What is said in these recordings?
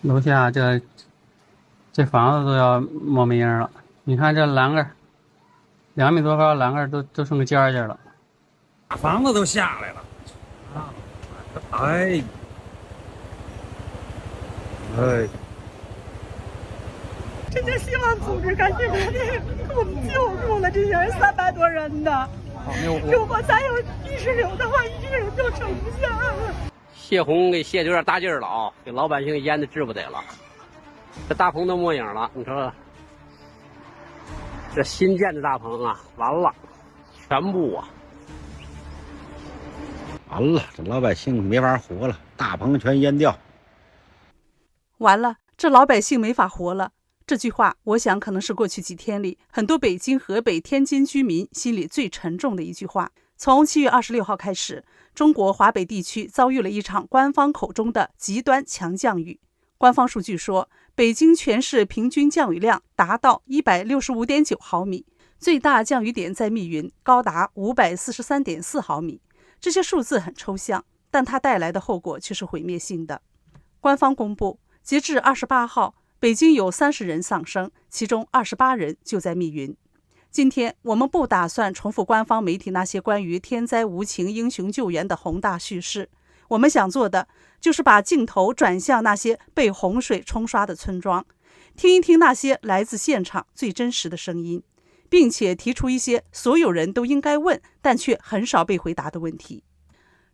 楼下这房子都要没名了。你看这栏杆，2米多高栏杆都剩个尖尖了。房子都下来了啊！哎，哎，真的希望组织赶紧给我们救助了，这些人300多人呢。如果咱有意识流的话，一个人都撑不下了。泄洪给泄的有点大劲儿了啊，给老百姓淹的治不得了。这大棚都没影了，你说这新建的大棚啊，完了，全部啊，完了，这老百姓没法活了，大棚全淹掉。完了，这老百姓没法活了。这句话，我想可能是过去几天里很多北京、河北、天津居民心里最沉重的一句话。从7月26号开始，中国华北地区遭遇了一场官方口中的极端强降雨。官方数据说，北京全市平均降雨量达到165.9毫米，最大降雨点在密云，高达543.4毫米。这些数字很抽象，但它带来的后果却是毁灭性的。官方公布，截至28号，北京有30人丧生，其中28人就在密云。今天我们不打算重复官方媒体那些关于天灾无情英雄救援的宏大叙事，我们想做的就是把镜头转向那些被洪水冲刷的村庄，听一听那些来自现场最真实的声音，并且提出一些所有人都应该问但却很少被回答的问题。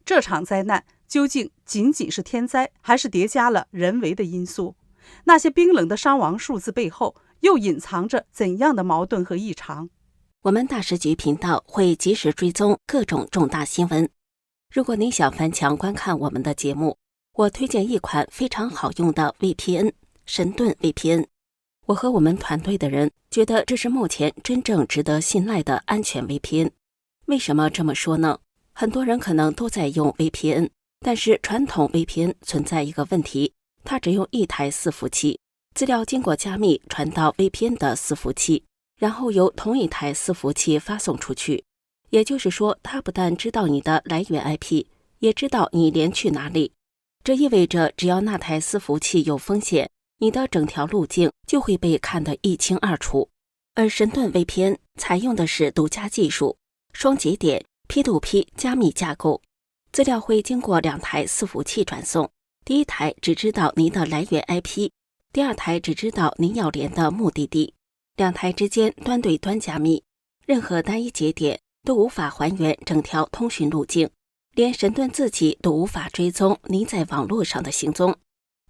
这场灾难究竟仅仅是天灾，还是叠加了人为的因素？那些冰冷的伤亡数字背后又隐藏着怎样的矛盾和异常？我们大时局频道会及时追踪各种重大新闻。如果您想翻墙观看我们的节目，我推荐一款非常好用的 VPN， 神盾 VPN。我和我们团队的人觉得这是目前真正值得信赖的安全 VPN。为什么这么说呢？很多人可能都在用 VPN， 但是传统 VPN 存在一个问题，它只用一台伺服器，资料经过加密传到 VPN 的伺服器，然后由同一台伺服器发送出去。也就是说，它不但知道你的来源 IP， 也知道你连去哪里。这意味着只要那台伺服器有风险，你的整条路径就会被看得一清二楚。而神盾 VPN 采用的是独家技术，双节点 P2P 加密架构，资料会经过2台伺服器转送。第一台只知道您的来源 IP， 第二台只知道您要连的目的地，2台之间端对端加密，任何单一节点都无法还原整条通讯路径，连神盾自己都无法追踪您在网络上的行踪。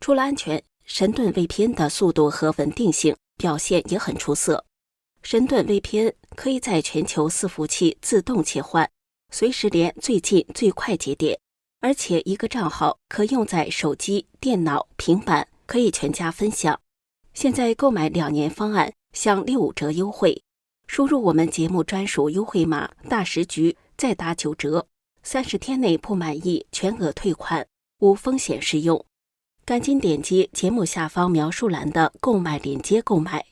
除了安全，神盾 VPN 的速度和稳定性表现也很出色。神盾 VPN 可以在全球伺服器自动切换，随时连最近最快节点，而且一个账号可用在手机、电脑、平板，可以全家分享。现在购买2年方案享65折优惠，输入我们节目专属优惠码大时局，再打9折，30天内不满意全额退款，无风险适用。赶紧点击节目下方描述栏的购买链接购买。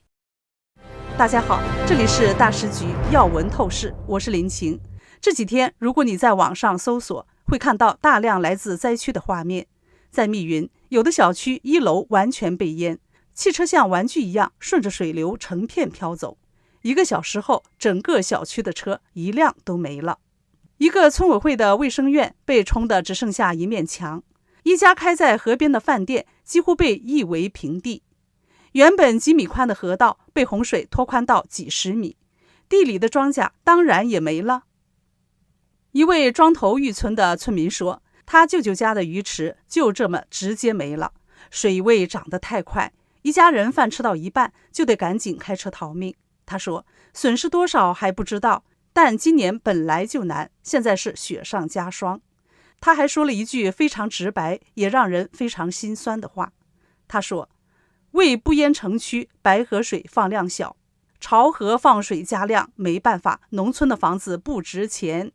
大家好，这里是大时局要闻透视，我是林晴。这几天如果你在网上搜索，会看到大量来自灾区的画面。在密云，有的小区1楼完全被淹，汽车像玩具一样顺着水流成片飘走。1个小时后，整个小区的车一辆都没了。一个村委会的卫生院被冲得只剩下一面墙，一家开在河边的饭店几乎被夷为平地。原本几米宽的河道被洪水拖宽到几十米，地里的庄稼当然也没了。一位庄头峪村的村民说，他舅舅家的鱼池就这么直接没了，水位涨得太快，一家人饭吃到一半就得赶紧开车逃命。他说，损失多少还不知道，但今年本来就难，现在是雪上加霜。他还说了一句非常直白也让人非常心酸的话，他说，为不淹城区，白河水放量小，潮河放水加量，没办法，农村的房子不值钱。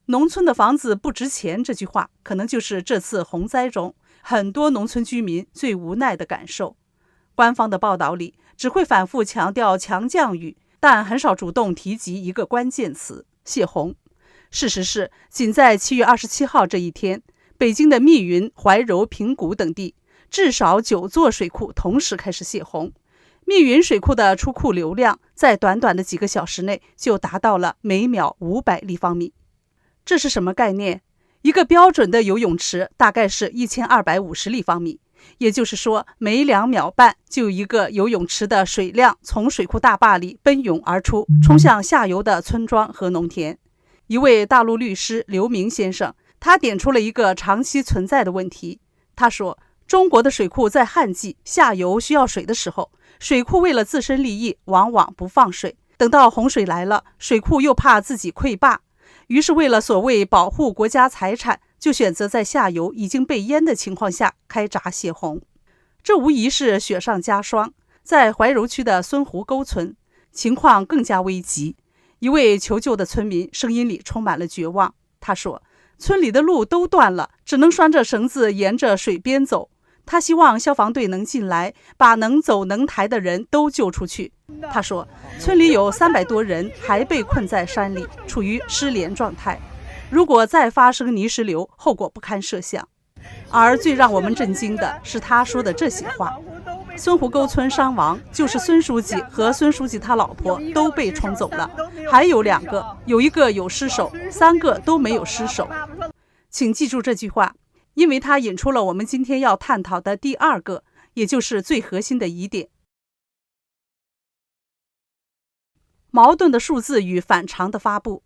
农村的房子不值钱这句话，可能就是这次洪灾中很多农村居民最无奈的感受。官方的报道里只会反复强调强降雨，但很少主动提及一个关键词：泄洪。事实是，仅在7月27号这一天，北京的密云、怀柔、平谷等地至少9座水库同时开始泄洪。密云水库的出库流量在短短的几个小时内就达到了每秒500立方米。这是什么概念？一个标准的游泳池大概是1250立方米，也就是说每2秒半就有一个游泳池的水量从水库大坝里奔涌而出，冲向下游的村庄和农田。一位大陆律师刘明先生，他点出了一个长期存在的问题。他说，中国的水库在旱季下游需要水的时候，水库为了自身利益往往不放水，等到洪水来了，水库又怕自己溃坝，于是为了所谓保护国家财产，就选择在下游已经被淹的情况下开闸泄洪。这无疑是雪上加霜。在怀柔区的孙湖沟村，情况更加危急。一位求救的村民声音里充满了绝望。他说，村里的路都断了，只能拴着绳子沿着水边走。他希望消防队能进来，把能走能抬的人都救出去。他说，村里有300多人还被困在山里，处于失联状态。如果再发生泥石流，后果不堪设想。而最让我们震惊的是他说的这些话。孙湖沟村伤亡就是孙书记和孙书记他老婆都被冲走了，还有2个，有1个有尸首，3个都没有尸首。请记住这句话，因为它引出了我们今天要探讨的第2个，也就是最核心的疑点。矛盾的数字与反常的发布。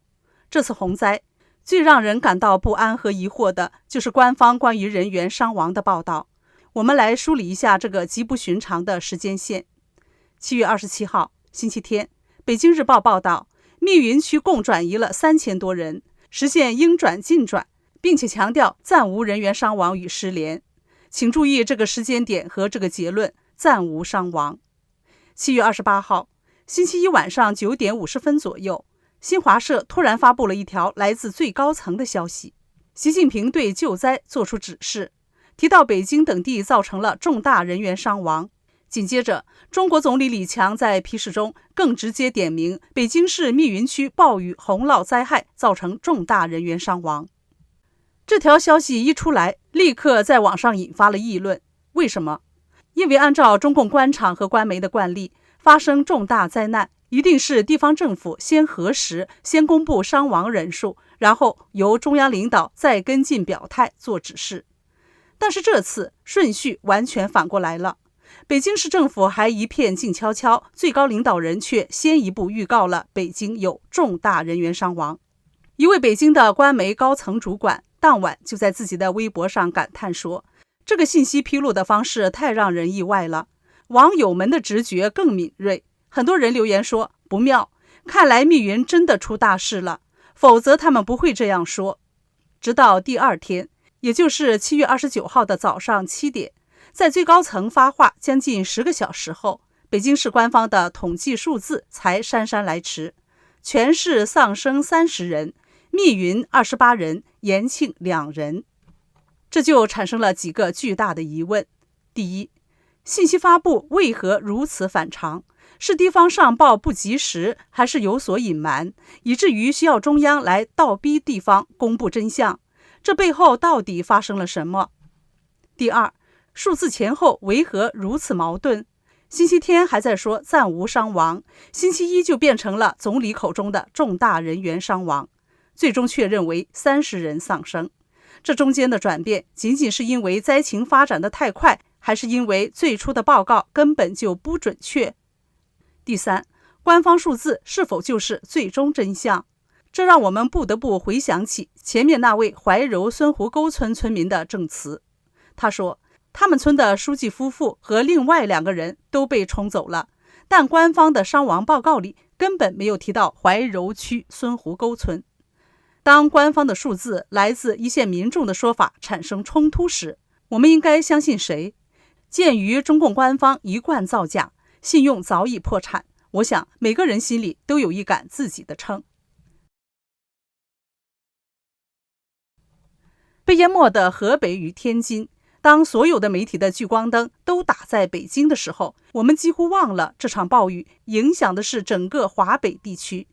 这次洪灾最让人感到不安和疑惑的就是官方关于人员伤亡的报道。我们来梳理一下这个极不寻常的时间线。7月27号，星期天，北京日报报道，密云区共转移了3000多人，实现应转尽转，并且强调暂无人员伤亡与失联。请注意这个时间点和这个结论，暂无伤亡。7月28号，星期一晚上9点50分左右，新华社突然发布了一条来自最高层的消息，习近平对救灾作出指示，提到北京等地造成了重大人员伤亡。紧接着，中国总理李强在批示中更直接点名北京市密云区暴雨洪涝灾害造成重大人员伤亡。这条消息一出来，立刻在网上引发了议论。为什么？因为按照中共官场和官媒的惯例，发生重大灾难一定是地方政府先核实，先公布伤亡人数，然后由中央领导再跟进表态做指示。但是这次顺序完全反过来了，北京市政府还一片静悄悄，最高领导人却先一步预告了北京有重大人员伤亡。一位北京的官媒高层主管当晚就在自己的微博上感叹说，这个信息披露的方式太让人意外了。网友们的直觉更敏锐，很多人留言说不妙，看来密云真的出大事了，否则他们不会这样说。直到第2天，也就是7月29号的早上7点，在最高层发话将近10个小时后，北京市官方的统计数字才姗姗来迟，全市丧生30人，密云28人，延庆2人。这就产生了几个巨大的疑问。第一，信息发布为何如此反常？是地方上报不及时，还是有所隐瞒，以至于需要中央来倒逼地方公布真相？这背后到底发生了什么？第二，数字前后为何如此矛盾？星期天还在说暂无伤亡，星期一就变成了总理口中的重大人员伤亡，最终确认为30人丧生。这中间的转变仅仅是因为灾情发展的太快，还是因为最初的报告根本就不准确？第三，官方数字是否就是最终真相？这让我们不得不回想起前面那位怀柔孙湖沟村村民的证词。他说，他们村的书记夫妇和另外2个人都被冲走了，但官方的伤亡报告里根本没有提到怀柔区孙湖沟村。当官方的数字来自一线民众的说法产生冲突时，我们应该相信谁？鉴于中共官方一贯造假，信用早已破产，我想每个人心里都有一杆自己的秤。被淹没的河北与天津，当所有的媒体的聚光灯都打在北京的时候，我们几乎忘了这场暴雨影响的是整个华北地区。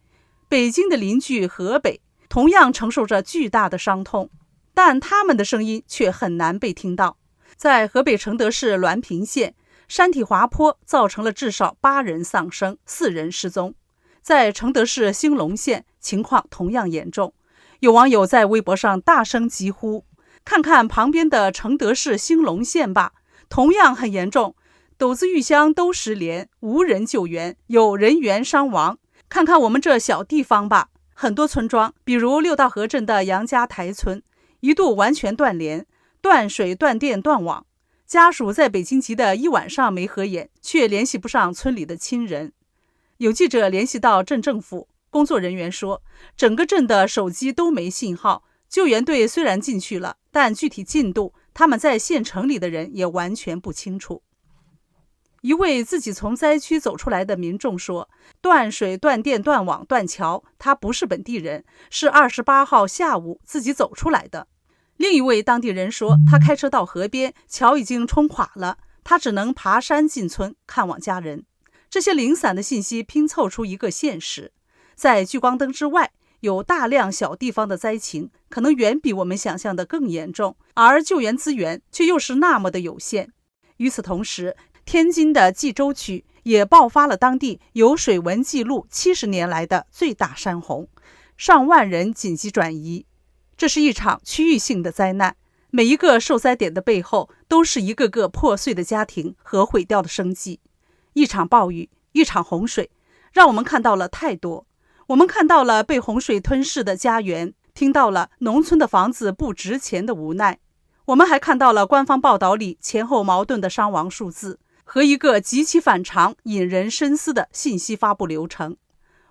北京的邻居河北同样承受着巨大的伤痛，但他们的声音却很难被听到。在河北承德市滦平县，山体滑坡造成了至少8人丧生，4人失踪。在承德市兴隆县，情况同样严重。有网友在微博上大声疾呼：看看旁边的承德市兴隆县吧，同样很严重，斗子峪乡都失联，无人救援，有人员伤亡。看看我们这小地方吧，很多村庄，比如六道河镇的杨家台村，一度完全断联，断水、断电、断网。家属在北京急得一晚上没合眼，却联系不上村里的亲人。有记者联系到镇政府，工作人员说，整个镇的手机都没信号，救援队虽然进去了，但具体进度，他们在县城里的人也完全不清楚。一位自己从灾区走出来的民众说，断水、断电、断网、断桥，他不是本地人，是28号下午自己走出来的。另一位当地人说，他开车到河边，桥已经冲垮了，他只能爬山进村看望家人。这些零散的信息拼凑出一个现实，在聚光灯之外，有大量小地方的灾情可能远比我们想象的更严重，而救援资源却又是那么的有限。与此同时，天津的冀州区也爆发了当地有水文记录70年来的最大山洪，上万人紧急转移。这是一场区域性的灾难，每一个受灾点的背后都是一个个破碎的家庭和毁掉的生计。一场暴雨，一场洪水，让我们看到了太多。我们看到了被洪水吞噬的家园，听到了农村的房子不值钱的无奈。我们还看到了官方报道里前后矛盾的伤亡数字和一个极其反常、引人深思的信息发布流程。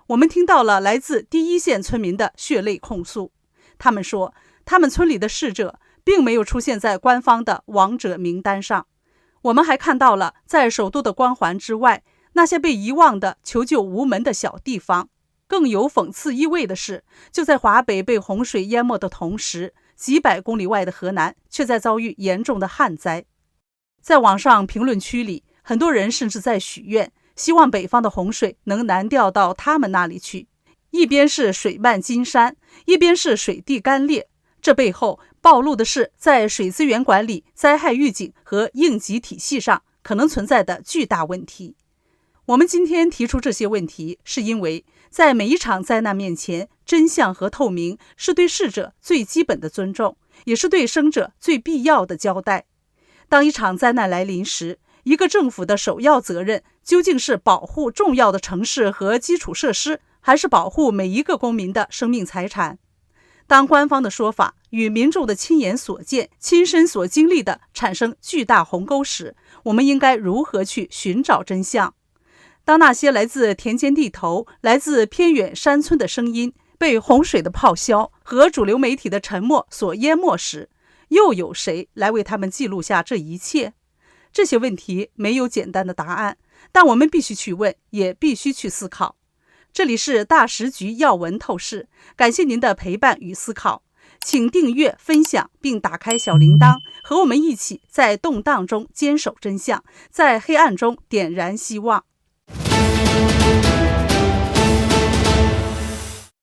我们听到了来自第一线村民的血泪控诉，他们说，他们村里的逝者并没有出现在官方的亡者名单上。我们还看到了在首都的光环之外，那些被遗忘的求救无门的小地方。更有讽刺意味的是，就在华北被洪水淹没的同时，几百公里外的河南却在遭遇严重的旱灾。在网上评论区里，很多人甚至在许愿，希望北方的洪水能南调到他们那里去。一边是水漫金山，一边是水地干裂，这背后暴露的是在水资源管理、灾害预警和应急体系上可能存在的巨大问题。我们今天提出这些问题，是因为在每一场灾难面前，真相和透明是对逝者最基本的尊重，也是对生者最必要的交代。当一场灾难来临时，一个政府的首要责任究竟是保护重要的城市和基础设施，还是保护每一个公民的生命财产？当官方的说法与民众的亲眼所见、亲身所经历的产生巨大鸿沟时，我们应该如何去寻找真相？当那些来自田间地头、来自偏远山村的声音被洪水的咆哮和主流媒体的沉默所淹没时，又有谁来为他们记录下这一切？这些问题没有简单的答案，但我们必须去问，也必须去思考。这里是大时局要闻透视，感谢您的陪伴与思考，请订阅、分享并打开小铃铛，和我们一起在动荡中坚守真相，在黑暗中点燃希望。